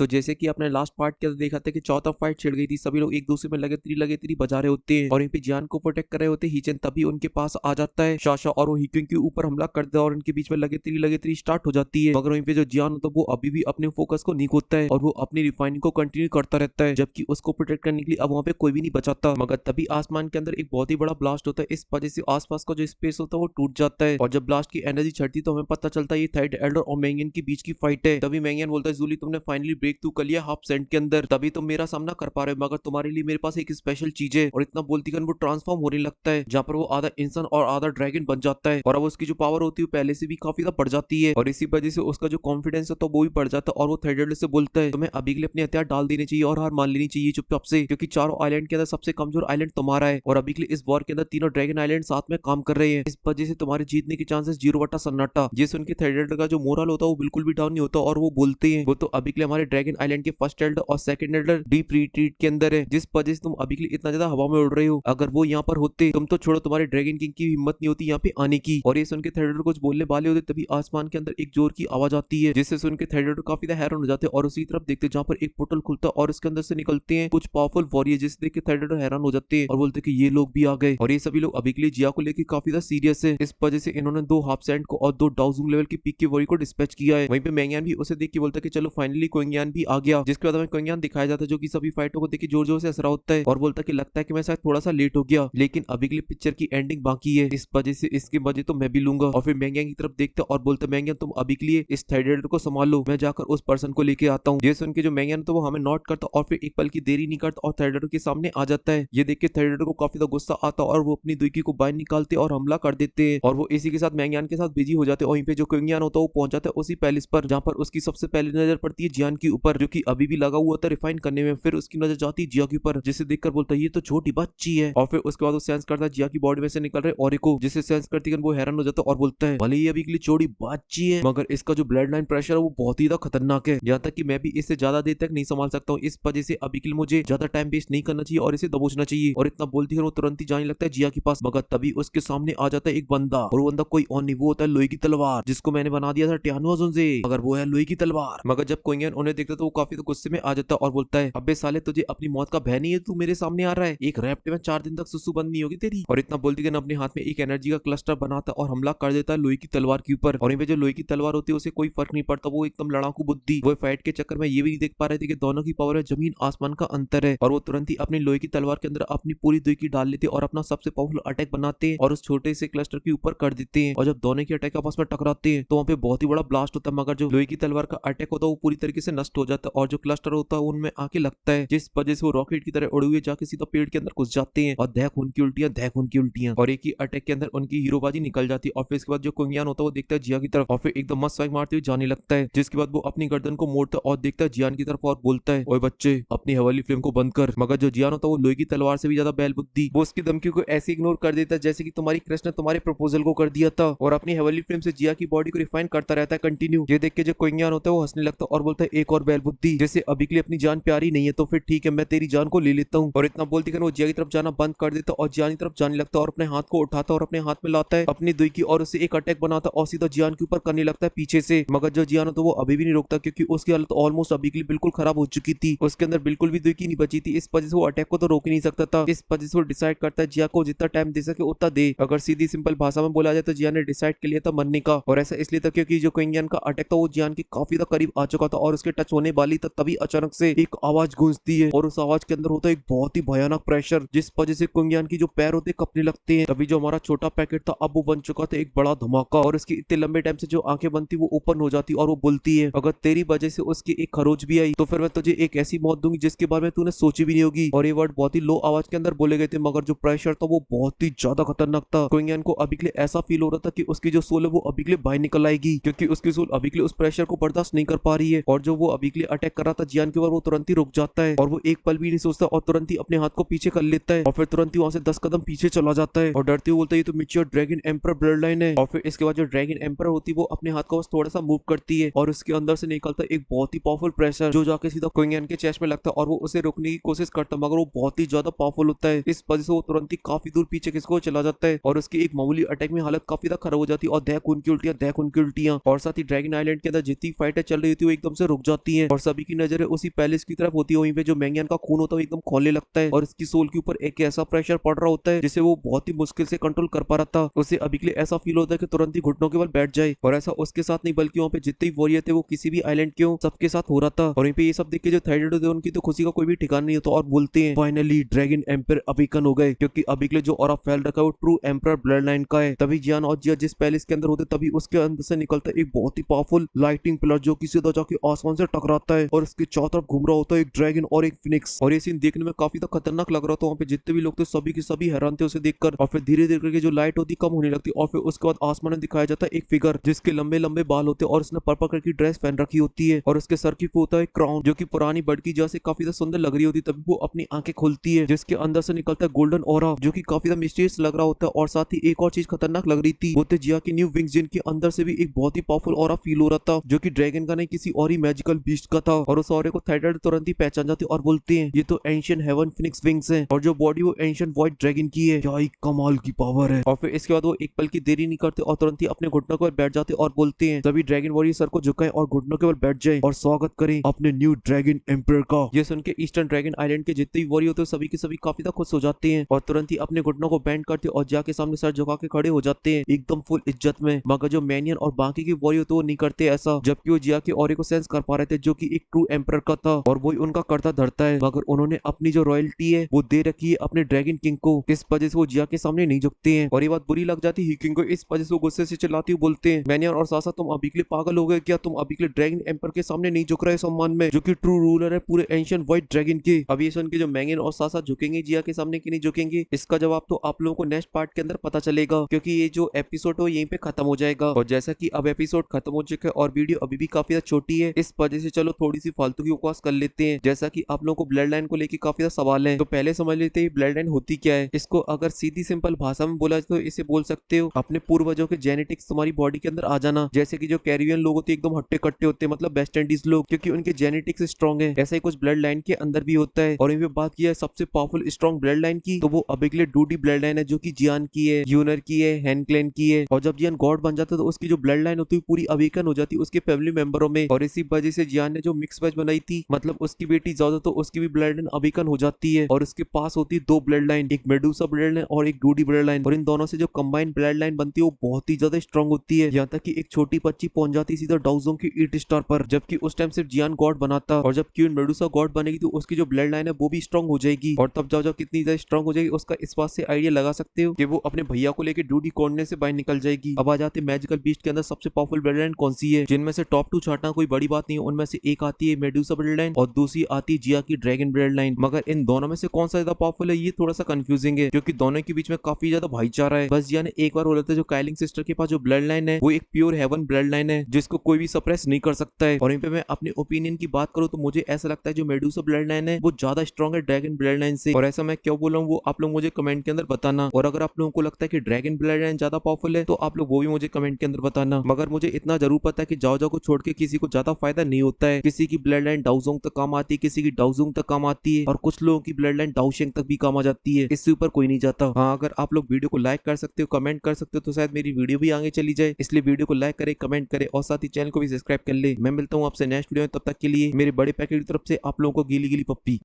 तो जैसे कि आपने लास्ट पार्ट के अंदर देखा था कि चौथा फाइट छिड़ गई थी, सभी लोग एक दूसरे में लगे तेरी बजा रहे होते हैं और यहाँ पे जियान को प्रोटेक्ट कर रहे होते हैं हीचन, तभी उनके पास आ जाता है शाशा और वो हीक्विन के ऊपर हमला कर देता है और उनके बीच में लगे तेरी स्टार्ट हो जाती है। मगर वहीं पे जो जियान होता है वो अभी भी अपने फोकस को नहीं खोता है और वो अपनी रिफाइनिंग को कंटिन्यू करता रहता है, जबकि उसको प्रोटेक्ट करने के लिए अब वहाँ पे कोई भी नहीं बचाता। मगर तभी आसमान के अंदर एक बहुत ही बड़ा ब्लास्ट होता है, इस वजह से आसपास का जो स्पेस होता है वो टूट जाता है और जब ब्लास्ट की एनर्जी चढ़ती तो हमें पता चलता है ये थर्ड एल्डर और मैंगियन के बीच की फाइट है। तभी मैंगियन बोलता है जूली तुमने फाइनली ब्रेक थ्रू कर लिया हाफ सेंट के अंदर, तभी तुम मेरा सामना कर पा रहे हो, मगर तुम्हारे लिए मेरे पास एक स्पेशल चीज है। और इतना बोलती वो ट्रांसफॉर्म होने लगता है जहाँ पर वो आधा इंसान और आधा ड्रैगन बन जाता है और अब उसकी जो पावर होती है पहले से भी काफी ज्यादा बढ़ जाती है और इसी वजह से उसका जो कॉन्फिडेंस है तो वो भी बढ़ जाता है और वो थर्ड एल्डर से बोलता है तुम्हें अभी के लिए अपने हथियार डाल देने चाहिए और हार मान लेनी चाहिए चुपचाप से, क्योंकि चारों आइलैंड के अंदर सबसे कमजोर आइलैंड तुम्हारा है और अभी के लिए इस वॉर के अंदर तीनों ड्रैगन आइलैंड साथ में काम कर रहे हैं, इस वजह से तुम्हारे जीतने के चांसेस 0/सन्नाटा। जिस उनके थर्ड एल्डर का जो मोरल होता है वो बिल्कुल भी डाउन नहीं होता और वो बोलते हैं वो तो अभी के लिए हमारे ड्रैगन आइलैंड के फर्स्ट एल्डर और सेकंड एल्डर डीप रिट्रीट के अंदर है, जिस वजह से तुम अभी के लिए इतना ज्यादा हवा में उड़ रहे हो, अगर वो यहाँ पर होते तुम तो छोड़ो तुम्हारे ड्रैगन किंग की हिम्मत नहीं होती यहाँ पे आने की। और ये सुन के थर्ड एल्डर कुछ बोलने वाले होते तभी आसमान के अंदर एक जोर की आवाज आती है, जिससे सुन के थर्ड एल्डर काफी ज्यादा हैरान हो जाते हैं और उसी तरफ देखते जहाँ पर एक पोर्टल खुलता है और उसके अंदर से निकलते हैं कुछ पावरफुल वॉरियर, जिसे देख के थर्ड एल्डर हैरान हो जाते हैं और बोलते हैं कि ये लोग भी आ गए और ये सभी लोग अभी के लिए जिया को लेकर काफी ज्यादा सीरियस है, इस वजह से इन्होंने 2 हाफ सैंड को और 2 डाउजिंग लेवल की पीक के वॉरियर को डिस्पैच किया है। वहीं पे मैंगियान भी उसे देख के बोलता है कि चलो फाइनली कोंगियान भी आ गया, जिसके बाद हमें कोंगियान दिखाया जाता है जो कि सभी फाइटों को देख के जोर जोर से हंस रहा होता है और बोलता है कि लगता है कि मैं शायद थोड़ा सा लेट हो गया, लेकिन अभी के लिए पिक्चर की एंडिंग बाकी है, इस वजह से इसके मजे तो मैं भी लूंगा। और फिर मैंगियान की तरफ देखता और बोलता मैंगियान तुम अभी के लिए इस थर्ड एल्डर को संभाल लो, मैं जाकर उस पर्सन को लेके आता हूँ। ये सुन के जो मैंगियान तो वो हमें नोट करता और फिर एक पल की देरी नहीं करता और थर्ड एल्डर के सामने आ जाता है। ये देख के थर्ड एल्डर को काफी ज्यादा गुस्सा आता और वो अपनी दुई को बाहर निकालते और हमला कर देते हैं और वो इसी के साथ मैंगियान के साथ बिजी हो जाते हैं और वहीं पे जो कोंगियान होता है वो पहुंच जाता है उसी पैलेस पर जहाँ पर उसकी सबसे पहले नजर पड़ती है जियान के ऊपर, जो कि अभी भी लगा हुआ था रिफाइन करने में। फिर उसकी नजर जाती है जिया के ऊपर, जिसे देखकर बोलता है ये तो छोटी बच्ची है और फिर उसके बाद वो सेंस करता है जिया की बॉडी में से निकल रहे ओरिको, जिसे सेंस करती वो हैरान हो जाता है और बोलता है भले ही अभी के लिए छोटी बच्ची है मगर इसका जो ब्लड लाइन प्रेशर है वो बहुत ही ज्यादा खतरनाक है, यहाँ तक कि मैं भी इससे ज्यादा देर तक नहीं संभाल सकता हूँ, इस वजह से अभी के लिए मुझे ज्यादा टाइम वेस्ट नहीं करना चाहिए और इसे दबोचना चाहिए। और इतना बोलती है वो तुरंत ही जाने लगता है जिया के पास, मगर तभी उसके सामने आ जाता है एक बंदा और वो बंदा कोई और नहीं वो होता है लोहे की तलवार, जिसको मैंने बना दिया था टियानो से, मगर वो है लोहे की तलवार। मगर जब कोंगियन उन्हें देखता तो वो काफी तो गुस्से में आ जाता और बोलता है अबे साले तुझे अपनी मौत का भय नहीं है, तू मेरे सामने आ रहा है, एक रैप्ट में 4 दिन तक सुसु बंद नहीं होगी तेरी। और इतना बोलती है अपने हाथ में एक एनर्जी का क्लस्टर बनाता और हमला कर देता है लोहे की तलवार के ऊपर और जो लोहे की तलवार होती है उसे कोई फर्क नहीं पड़ता, वो एकदम लड़ाकू बुद्धि। वो फाइट के चक्कर में ये भी नहीं देख पा रहे थे कि दोनों की पावर है जमीन आसमान का अंतर है और वो तुरंत ही अपनी लोहे की तलवार के अंदर अपनी पूरी दुई की डाल लेते और अपना सबसे पावरफुल अटैक बनाते हैं और उस छोटे से क्लस्टर के ऊपर कर देते हैं। और जब दोनों के अटैक आपस में टकराते हैं तो वहाँ पे बहुत ही बड़ा ब्लास्ट होता है, मगर जो लोहे की तलवार का अटैक होता है वो पूरी तरीके से नष्ट हो जाता है और जो क्लस्टर होता है उनमें आके लगता है, जिस वजह से वो रॉकेट की तरह उड़े हुए जाके सीधा पेड़ के अंदर घुस जाते हैं और देख उनकी उल्टियां और एक ही अटैक के अंदर उनकी हीरोबाजी निकल जाती है। और फिर इसके बाद जो कोंगियान होता है वो देखता है जिया की तरफ और फिर एकदम मस्त स्ट्राइक मारते हुए जाने लगता है, जिसके बाद वो अपनी गर्दन को मोड़ता है और देखता है जियान की तरफ और बोलता है ओए बच्चे अपनी हवाली फ्लेम को बंद कर। मगर जो जियान होता है वो लोहे की तलवार से भी ज्यादा बैल बुद्धि, वो उसकी धमकी को ऐसे इग्नोर कर देता है जैसे कि तुम्हारी कृष्ण ने तुम्हारे प्रपोजल को कर दिया था और अपनी हवाली फ्लेम से जिया की बॉडी को रिफाइन करता रहता है कंटिन्यू। ये देख के जो कोंगियान होता है वो हंसने लगता है और बोलता है एक और बैल बुद्धि, जैसे अभी के लिए अपनी जान प्यारी नहीं है तो फिर ठीक है मैं तेरी जान को ले लेता हूँ। और इतना बोलती कर वो जिया की तरफ जाना बंद कर देता और जियान की तरफ जाने लगता और अपने हाथ को उठाता और अपने हाथ में लाता है अपनी दुई की और उसे एक अटैक बनाता और सीधा जियान के ऊपर करने लगता है पीछे से। मगर जो जियान तो वो अभी भी नहीं रोकता क्योंकि उसकी हालत ऑलमोस्ट अभी के लिए बिल्कुल खराब हो चुकी थी, उसके अंदर बिल्कुल भी दुई की नहीं बची थी, इस वजह से वो अटैक को तो रोक ही नहीं सकता था। इस वजह से वो डिसाइड करता है जिया को जितना टाइम दे सके उतना दे। अगर सीधी सिंपल भाषा में बोला जाए तो जिया ने डिसाइड कर लिया था मरने का और ऐसा इसलिए था क्योंकि जो कोंगियन का अटैक था वो जियान के काफी ज्यादा करीब आ चुका था और उसके टच होने वाली था, तभी अचानक से एक आवाज गूंजती है और उस आवाज के अंदर होता है एक बहुत ही भयानक प्रेशर, जिस वजह से कोंगियन की जो पैर होते कपने लगते हैं। तभी जो हमारा छोटा पैकेट था अब वो बन चुका था एक बड़ा धमाका और उसकी इतने लंबे टाइम से जो आंखें बनती वो ओपन हो जाती और वो बोलती है अगर तेरी वजह से उसकी एक खरोच भी आई तो फिर मैं तुझे एक ऐसी मौत दूंगी जिसके बारे में तूने सोची भी नहीं होगी। और ये वर्ड बहुत ही लो आवाज के अंदर बोले गए थे, मगर जो प्रेशर था वो बहुत ही ज्यादा खतरनाक था। कोंगियन को अभी के लिए ऐसा फील हो रहा था कि उसकी जो सोल है वो अभी के लिए बाहर निकल आएगी क्योंकि उसकी सोल अभी के लिए उस प्रेशर को बर्दाश्त नहीं कर पा रही है। और जो वो अभी के लिए अटैक कर रहा था जियान के ऊपर वो तुरंत ही रुक जाता है और वो एक पल भी नहीं सोचता और तुरंत ही अपने हाथ को पीछे कर लेता है और फिर तुरंत ही वहां से 10 कदम पीछे चला जाता है और डरते हुए बोलता है ये तो mature dragon emperor blood line है। और फिर इसके बाद जो ड्रैगन एम्पर होती है वो अपने हाथ को बस थोड़ा सा मूव करती है और उसके अंदर से निकलता है एक बहुत ही पावरफुल प्रेशर जो जाके सीधा कोंगियन के चेस्ट में लगता है और वो उसे रोकने की कोशिश करता है, मगर वो बहुत ही ज्यादा पावरफुल होता है, इस वजह से वो तुरंत ही काफी दूर पीछे किसको चला जाता है और उसकी एक मामूली अटैक में हालत काफी ज्यादा खराब हो जाती है और देख उनकी उल्टियां और साथ ही ड्रैगन आइलैंड के अंदर जितनी फाइटें चल रही थी वो एकदम से रुक जाती होती है और सभी की नजरें उसी पैलेस की तरफ होती है। वहीं पे जो मैंगियन का खून होता है वो एकदम खौलने लगता है और उसकी सोल के ऊपर एक ऐसा प्रेशर पड़ रहा होता है जिसे वो बहुत ही मुश्किल से कंट्रोल कर पा रहा था। उसे अभी के लिए ऐसा फील होता है कि तुरंत ही घुटनों के बल बैठ जाए और ऐसा उसके साथ नहीं बल्कि वहाँ पे जितने भी वॉरियर थे वो किसी भी आइलैंड के हो सबके साथ हो रहा था। और वहीं पे ये सब देख के जो थाईडेड होते हैं उनकी तो खुशी का कोई भी ठिकाना नहीं होता और बोलते हैं फाइनली ड्रैगन एम्पायर अवेकन हो गए, क्योंकि अभी के लिए जो ऑरा फैल रखा है वो ट्रू एम्पायर ब्लड लाइन का है। तभी जियान और जिया जिस पैलेस के अंदर होते तभी उसके अंदर से निकलता है एक बहुत ही पावरफुल लाइटिंग पिलर जो कि सीधा जाके आसमान से टकराता है और उसके चारों तरफ घूम रहा होता है एक ड्रैगन और एक फिनिक्स। और ये सीन देखने में काफी खतरनाक लग रहा था। वहाँ पे जितने भी लोग थे सभी के सभी हैरान थे उसे देखकर। और फिर धीरे धीरे करके जो लाइट होती कम होने लगती और फिर उसके बाद आसमान में दिखाया जाता है एक फिगर जिसके लंबे लंबे बाल होते और उसने पर्पल कलर की ड्रेस पहन रखी होती है और उसके सर की पे होता है क्राउन जो कि पुरानी बर्ड की जैसे काफी ज्यादा सुंदर लग रही होती है। तभी वो अपनी आंखें खोलती है जिसके अंदर से निकलता है गोल्डन ऑरा जो कि काफी ज्यादा मिस्टीरियस लग रहा होता है। और साथ ही एक और चीज खतरनाक लग रही थी वो थे जिया की न्यू विंग्स जिनके अंदर से भी एक बहुत ही पावरफुल ऑरा फील हो रहा था जो कि ड्रैगन का नहीं किसी और ही मैजिकल बीस्ट का था। और उस ऑरे को थाईडेड तुरंत ही पहचान जाते और बोलते हैं ये तो एंशिएंट हेवन फिनिक्स विंग्स हैं और जो बॉडी वो एंशिएंट व्हाइट ड्रैगन की है। क्या ही कमाल की पावर है। और फिर इसके बाद वो एक पल की देरी नहीं करते और तुरंत ही अपने घुटनों के बल बैठ जाते और बोलते हैं सभी ड्रैगन वॉरियर सर को झुकाएं और घुटनों के बल बैठ जाएं और स्वागत करें अपने न्यू ड्रैगन एम्पायर का। ये सुन के ईस्टर्न ड्रैगन आइलैंड के जितने भी वॉरियर होते हैं सभी के सभी काफी ज्यादा खुश हो जाते हैं और तुरंत ही अपने घुटनों को बैंड करते और जिया के सामने सर झुका के खड़े हो जाते हैं एकदम फुल इज्जत में। मगर जो मैनियन और बाकी के वॉरियर होते वो नहीं करते ऐसा, जबकि वो जिया के ऑरे को सेंस कर पा रहे थे जो कि एक ट्रू एम्पायर का था और वही उनका करता धरता है। मगर उन्होंने अपनी जो रॉयल्टी है वो दे रखी है अपने ड्रैगन किंग को, इस वजह से वो जिया के सामने नहीं झुकते हैं। और ये बात बुरी लग जाती है किंग को, इस वजह से वो गुस्से से चिल्लाती हुई बोलते हैं मैनियन और सासा तुम अभी के लिए पागल हो गए क्या? तुम अभी के लिए ड्रैगन एम्पायर के सामने नहीं झुक रहे सम्मान में जो कि ट्रू रूलर है पूरे एंशिएंट व्हाइट ड्रैगन के। अब ये सुन के जो मैनियन और सासा झुकेंगे जिया के सामने कि नहीं झुकेंगे इसका जवाब तो आप लोगों को नेक्स्ट पार्ट के अंदर पता चलेगा, क्योंकि ये जो एपिसोड हो यहीं पे खत्म हो जाएगा। और जैसा कि अब एपिसोड खत्म हो चुका है और वीडियो अभी भी काफी ज्यादा छोटी है इस वजह से चलो थोड़ी सी फालतू की बकवास कर लेते हैं। जैसा कि आप लोगों को ब्लड लाइन को लेकर काफी ज्यादा सवाल है तो पहले समझ लेते हैं ब्लड लाइन होती क्या है। इसको अगर सीधी सिंपल भाषा में बोला तो इसे बोल सकते हो अपने पूर्वजों के जेनेटिक्स तुम्हारी बॉडी के अंदर आ जाना। जैसे कि जो कैरिबियन लोग होते हैं एकदम हट्टे कट्टे होते हैं मतलब वेस्ट इंडीज लोग क्योंकि उनके जेनेटिक्स स्ट्रॉन्ग है, ऐसा ही कुछ ब्लड लाइन के अंदर भी होता है। और इनमें बात किया है सबसे पावरफुल स्ट्रॉन्ग ब्लड लाइन की तो वो अभी के लिए डूडी ब्लड लाइन है जो कि जियान की है, यूनर की है, हैनक्लेन की है। और जब जियान गॉड बन जाता है तो उसकी जो ब्लड लाइन होती है पूरी अवेकन हो जाती है उसके फैमिली मेंबरों में। और इसी वजह से जियान ने जो मिक्स वेज बनाई थी मतलब उसकी बेटी ज्यादा तो उसकी भी ब्लड लाइन अवेकन हो जाती है और उसके पास होती है दो ब्लड लाइन, एक मेडुसा ब्लड लाइन और एक डूडी ब्लड लाइन। और इन दोनों से जो कंबाइंड ब्लड लाइन बनती है वो बहुत ही ज्यादा स्ट्रॉन्ग होती है, यहाँ तक कि एक छोटी बच्ची पहुंच जाती है सीधा डाउजोंग की ईट स्टार पर, जबकि उस टाइम सिर्फ जियान गॉड बनाता। और जब क्यून मेडुसा गॉड बनेगी तो उसकी जो ब्लड लाइन है वो भी स्ट्रॉन्ग हो जाएगी। और तब जाओ कितनी ज्यादा स्ट्रॉन्ग हो जाएगी उसका इस बात से आइडिया लगा सकते हो कि वो अपने भैया को लेकर डूडी कोर्ने से बाहर निकल जाएगी। अब आ जाते मैजिकल बीस्ट के अंदर सबसे पावरफुल ब्लड लाइन कौन सी है, जिनमें से टॉप 2 छाटना कोई बड़ी बात नहीं है। उनमें से एक आती है मेडुसा ब्लड लाइन और दूसरी आती है जिया की ड्रैगन ब्लड लाइन। मगर इन दोनों में से कौन सा ज्यादा पावरफुल है ये थोड़ा सा कंफ्यूजिंग है क्योंकि दोनों के बीच में काफी ज्यादा भाईचारा है। बस जिया ने एक बार बोला था जो काइलिंग सिस्टर के पास जो ब्लड लाइन है वो एक प्योर हेवन ब्लड लाइन है जिसको कोई भी सप्रेस नहीं कर सकता है। और यहीं पे मैं अपने ओपिनियन की बात करूँ तो मुझे ऐसा लगता है जो मेडुसा ब्लड लाइन है वो ज्यादा स्ट्रॉन्ग है ड्रैगन ब्लड लाइन से। और ऐसा मैं क्यों बोल रहा हूँ वो आप लोग मुझे कमेंट के अंदर बताना। और अगर आप लोगों को लगता है कि ड्रैगन ब्लड लाइन ज्यादा पावरफुल है तो आप लोग वो भी मुझे कमेंट के अंदर बताना। मगर मुझे इतना जरूर पता है कि जाओ को छोड़ के किसी को ज्यादा फायदा नहीं होता है। किसी की ब्लड लाइन डाउजोंग तक काम आती है, किसी की डाउजोंग तक काम आती है और कुछ लोगों की ब्लड लाइन डाउशेंग तक भी काम आ जाती है, इससे ऊपर कोई नहीं जाता। हाँ अगर आप लोग वीडियो को लाइक कर सकते हो कमेंट कर सकते हो तो शायद मेरी वीडियो भी आगे चली जाए, इसलिए वीडियो को लाइक करे कमेंट करे और साथ ही चैनल को भी सब्सक्राइब कर ले। मैं मिलता हूँ आपसे नेक्स्ट वीडियो में, तब तक के लिए मेरे बड़े पैकेट की तरफ से आप लोगों को गीली गीली पप्पी।